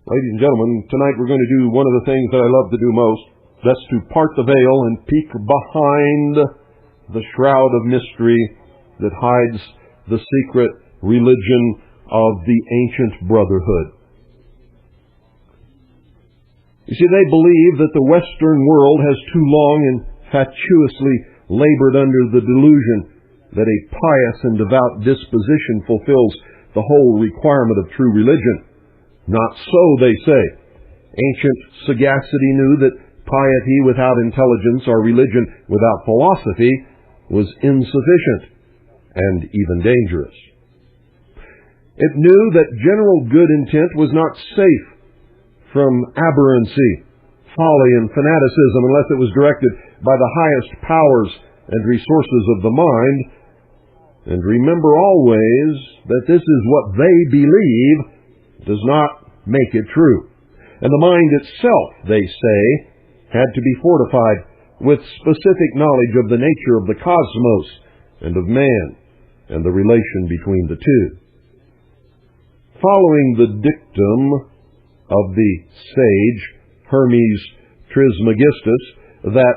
Ladies and gentlemen, tonight we're going to do one of the things that I love to do most. That's to part the veil and peek behind the shroud of mystery that hides the secret religion of the ancient brotherhood. You see, they believe that the Western world has too long and fatuously labored under the delusion that a pious and devout disposition fulfills the whole requirement of true religion. Not so, they say. Ancient sagacity knew that piety without intelligence or religion without philosophy was insufficient and even dangerous. It knew that general good intent was not safe from aberrancy, folly, and fanaticism unless it was directed by the highest powers and resources of the mind. And remember always that this is what they believe does not make it true. And the mind itself, they say, had to be fortified with specific knowledge of the nature of the cosmos and of man and the relation between the two. Following the dictum of the sage Hermes Trismegistus that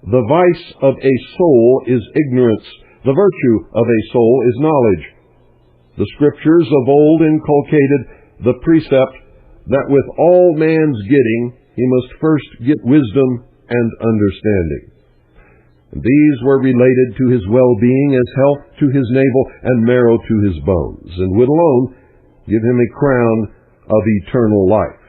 the vice of a soul is ignorance, the virtue of a soul is knowledge, the scriptures of old inculcated the precept that with all man's getting, he must first get wisdom and understanding. And these were related to his well-being as health to his navel and marrow to his bones, and would alone give him a crown of eternal life.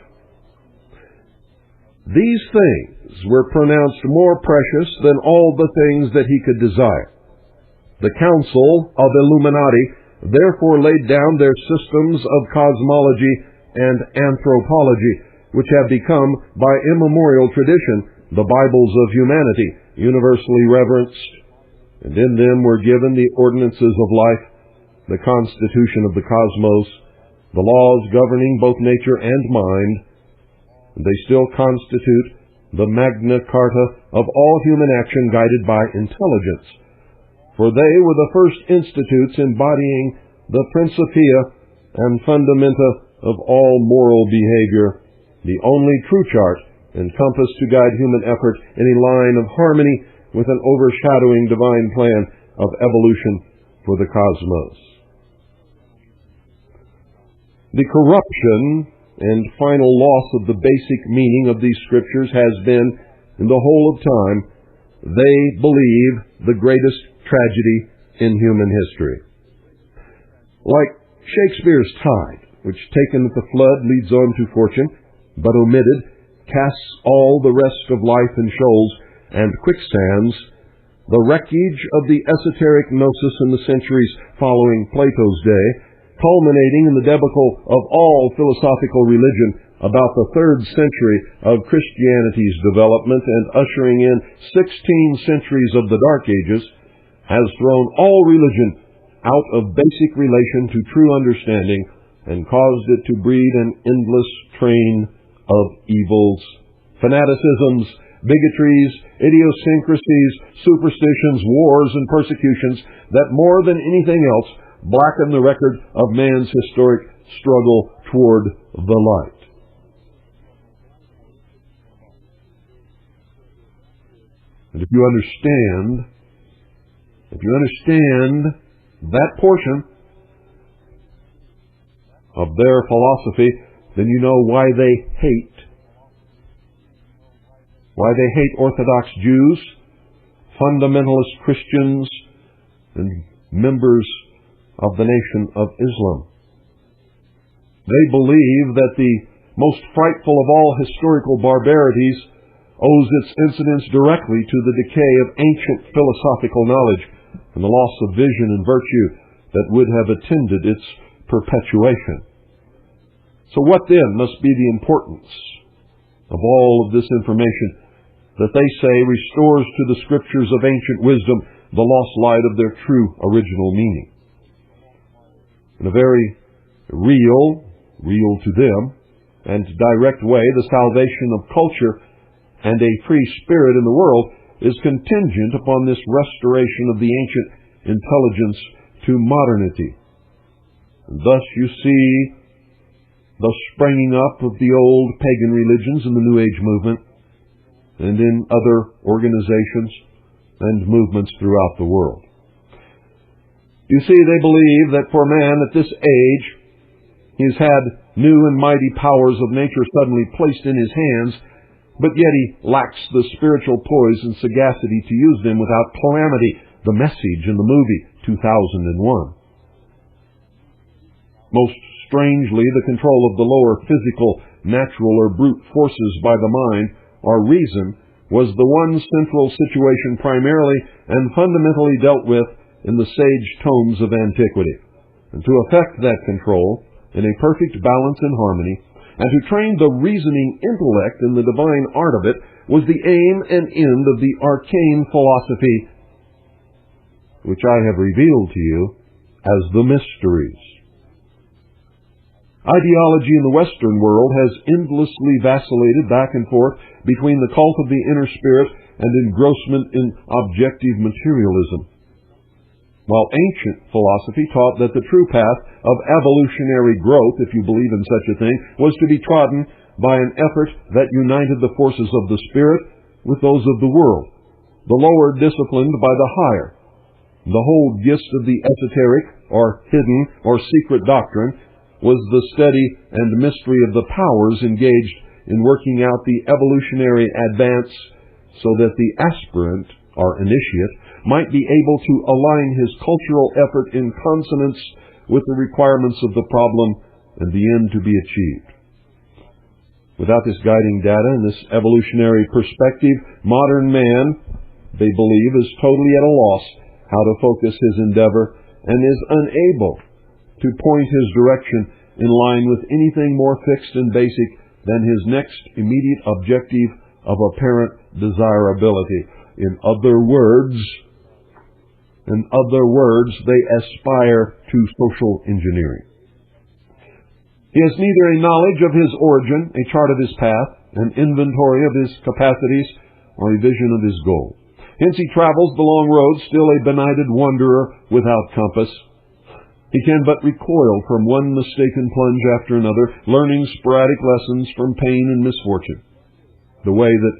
These things were pronounced more precious than all the things that he could desire. The Council of Illuminati therefore laid down their systems of cosmology and anthropology, which have become, by immemorial tradition, the Bibles of humanity, universally reverenced, and in them were given the ordinances of life, the constitution of the cosmos, the laws governing both nature and mind, and they still constitute the Magna Carta of all human action guided by intelligence. For they were the first institutes embodying the Principia and Fundamenta of all moral behavior, the only true chart and compass to guide human effort in a line of harmony with an overshadowing divine plan of evolution for the cosmos. The corruption and final loss of the basic meaning of these scriptures has been, in the whole of time, they believe, the greatest tragedy in human history. Like Shakespeare's tide, which taken at the flood leads on to fortune, but omitted casts all the rest of life in shoals and quicksands, the wreckage of the esoteric gnosis in the centuries following Plato's day, culminating in the debacle of all philosophical religion about the 3rd century of Christianity's development and ushering in 16 centuries of the Dark Ages, has thrown all religion out of basic relation to true understanding and caused it to breed an endless train of evils, fanaticisms, bigotries, idiosyncrasies, superstitions, wars, and persecutions that more than anything else blacken the record of man's historic struggle toward the light. And if you understand that portion of their philosophy, then you know why they hate Orthodox Jews, fundamentalist Christians, and members of the Nation of Islam. They believe that the most frightful of all historical barbarities owes its incidence directly to the decay of ancient philosophical knowledge and the loss of vision and virtue that would have attended its perpetuation. So what then must be the importance of all of this information that they say restores to the scriptures of ancient wisdom the lost light of their true original meaning? In a very real to them, and direct way, the salvation of culture and a free spirit in the world is contingent upon this restoration of the ancient intelligence to modernity. And thus you see the springing up of the old pagan religions in the New Age movement and in other organizations and movements throughout the world. You see, they believe that for man at this age, he's had new and mighty powers of nature suddenly placed in his hands, but yet he lacks the spiritual poise and sagacity to use them without calamity, the message in the movie 2001. Most strangely, the control of the lower physical, natural, or brute forces by the mind, or reason, was the one central situation primarily and fundamentally dealt with in the sage tomes of antiquity. And to effect that control in a perfect balance and harmony, and to train the reasoning intellect in the divine art of it, was the aim and end of the arcane philosophy, which I have revealed to you as the mysteries. Ideology in the Western world has endlessly vacillated back and forth between the cult of the inner spirit and engrossment in objective materialism, while ancient philosophy taught that the true path of evolutionary growth, if you believe in such a thing, was to be trodden by an effort that united the forces of the spirit with those of the world, the lower disciplined by the higher. The whole gist of the esoteric, or hidden, or secret doctrine was the study and mystery of the powers engaged in working out the evolutionary advance so that the aspirant, or initiate, might be able to align his cultural effort in consonance with the requirements of the problem and the end to be achieved. Without this guiding data and this evolutionary perspective, modern man, they believe, is totally at a loss how to focus his endeavor and is unable to point his direction in line with anything more fixed and basic than his next immediate objective of apparent desirability. In other words, they aspire to social engineering. He has neither a knowledge of his origin, a chart of his path, an inventory of his capacities, or a vision of his goal. Hence he travels the long road, still a benighted wanderer without compass. He can but recoil from one mistaken plunge after another, learning sporadic lessons from pain and misfortune, the way that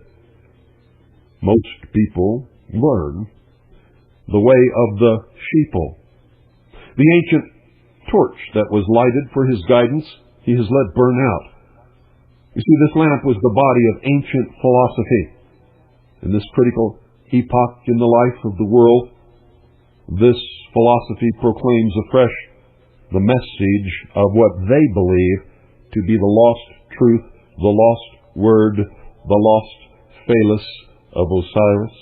most people learn, the way of the sheeple. The ancient torch that was lighted for his guidance, he has let burn out. You see, this lamp was the body of ancient philosophy. In this critical epoch in the life of the world, this philosophy proclaims afresh the message of what they believe to be the lost truth, the lost word, the lost phallus of Osiris,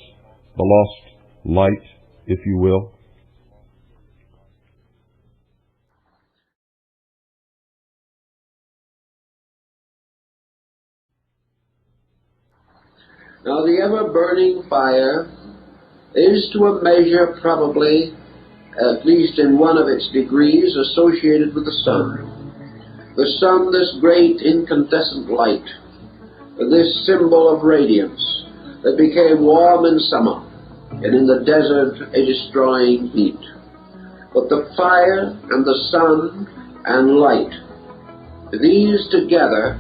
the lost light, if you will. Now the ever-burning fire is to a measure probably, at least in one of its degrees, associated with the sun. The sun, this great incandescent light, this symbol of radiance that became warm in summer and in the desert a destroying heat. But the fire and the sun and light, these together,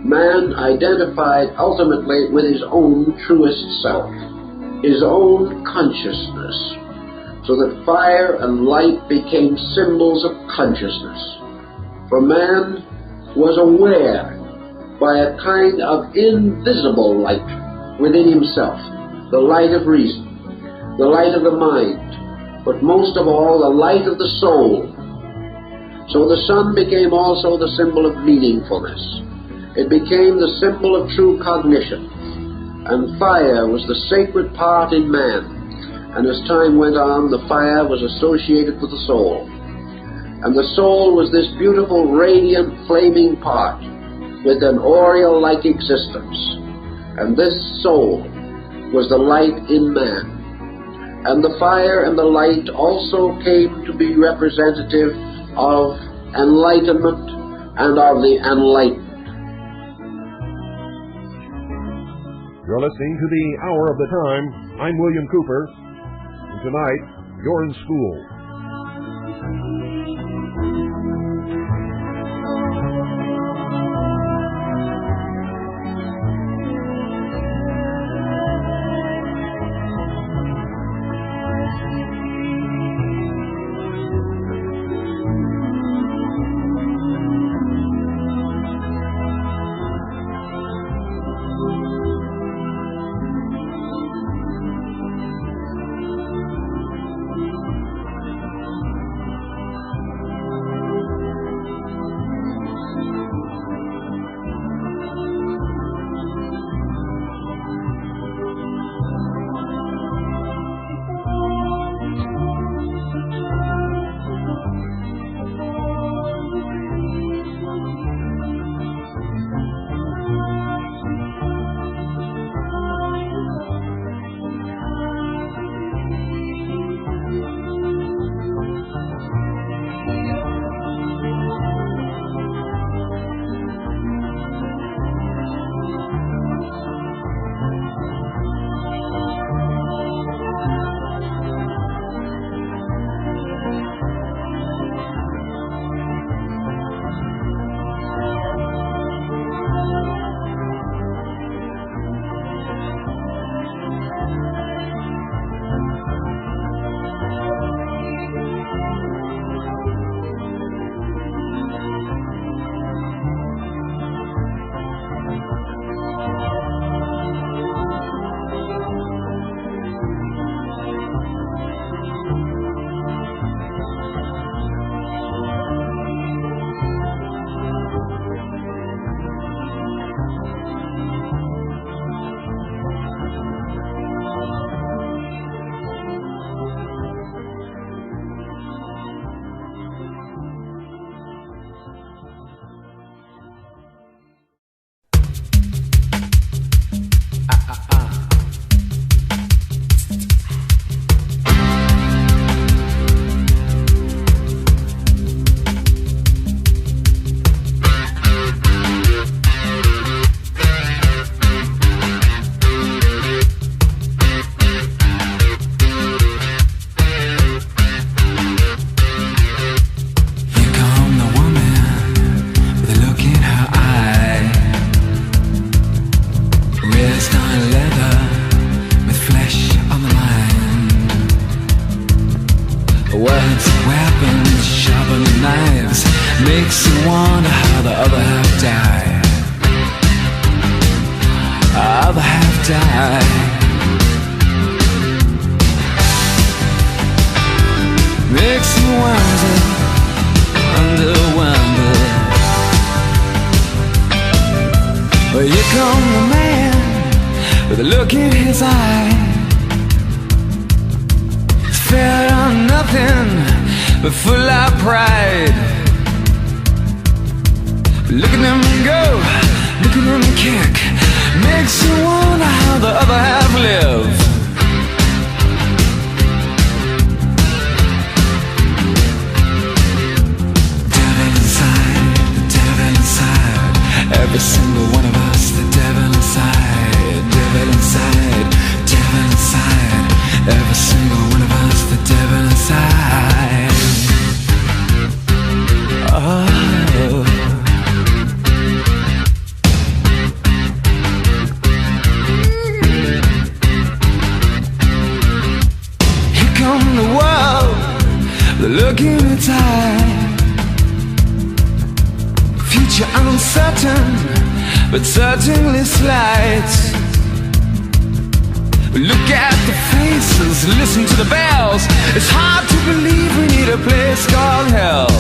man identified ultimately with his own truest self, his own consciousness, so that fire and light became symbols of consciousness. For man was aware by a kind of invisible light within himself, the light of reason, the light of the mind, but most of all the light of the soul. So the sun became also the symbol of meaningfulness. It became the symbol of true cognition, and fire was the sacred part in man, and as time went on, the fire was associated with the soul, and the soul was this beautiful, radiant, flaming part with an aureole-like existence, and this soul was the light in man, and the fire and the light also came to be representative of enlightenment and of the enlightened. You're listening to the Hour of the Time. I'm William Cooper, and tonight, you're in school. sharpen knives, makes you wonder how the other half died. Other half died. Makes you wonder, wonder. Well, here come the man with a look in his eye. He's fair on nothing but full of pride. Look at him go, look at him kick. Makes you wonder how the other half live. Every single one of us, the devil inside, devil inside, devil inside. Every single one of us, the devil inside. Oh. Here come the world, the look in its eye. Future uncertain, but certainly slight. Look at the faces, listen to the bells. It's hard to believe we need a place called hell.